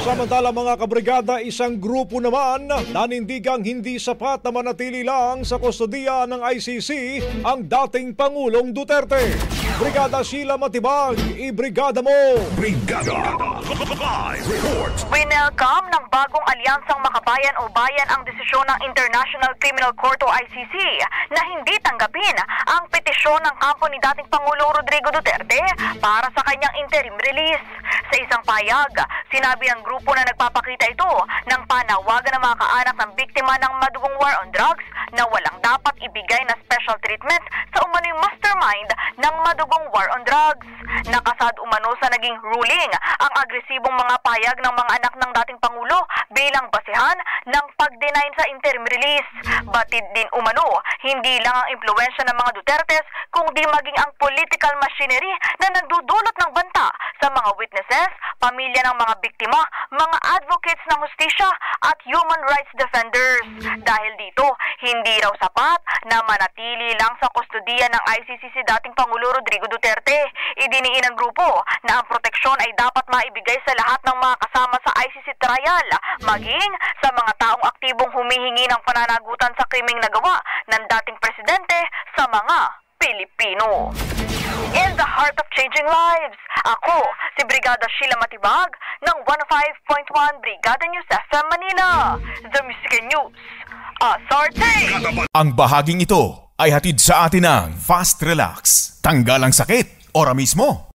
Samantala mga kabrigada, isang grupo naman nanindigang hindi sapat na manatili lang sa kustodiya ng ICC ang dating Pangulong Duterte. Brigada Sheila Matibag, ibrigada mo! Brigada Live Report! Winelcome ng bagong alyansang Makabayan o Bayan ang desisyon ng International Criminal Court o ICC na hindi tanggapin ang petisyon ng kampo ni dating Pangulong Rodrigo Duterte para sa kanyang interim release. Sa isang payag, sinabi ng grupo na nagpapakita ito ng panawagan ng mga kaanak ng biktima ng madugong war on drugs na walang dapat ibigay na special treatment sa umano'y mastermind ng madugong war on drugs. Nakasad umano sa naging ruling ang agresibong mga payag ng mga anak ng dating Pangulo bilang basehan ng pag-deny sa interim release. Batid din umano, hindi lang ang impluwensya ng mga Dutertes kundi maging ang political machinery na nagdudulot ng banta sa mga witnesses, pamilya ng mga biktima, mga advocates ng hustisya at human rights defenders. Dahil dito, hindi raw sapat na manatili lang sa kustodiya ng ICC si dating Pangulo Rodrigo Duterte. Idiniin ng grupo na ang proteksyon ay dapat maibigay sa lahat ng mga kasama sa ICC trial, maging sa mga taong aktibong humihingi ng pananagutan sa krimeng nagawa ng dating presidente sa mga Pilipino. In the heart of changing lives, ako si Brigada Sheila Matibag ng 105.1 Brigada News FM Manila, The Music News. Asarte! Ang bahaging ito ay hatid sa atin ng Fast Relax. Tanggal ang sakit, ora mismo.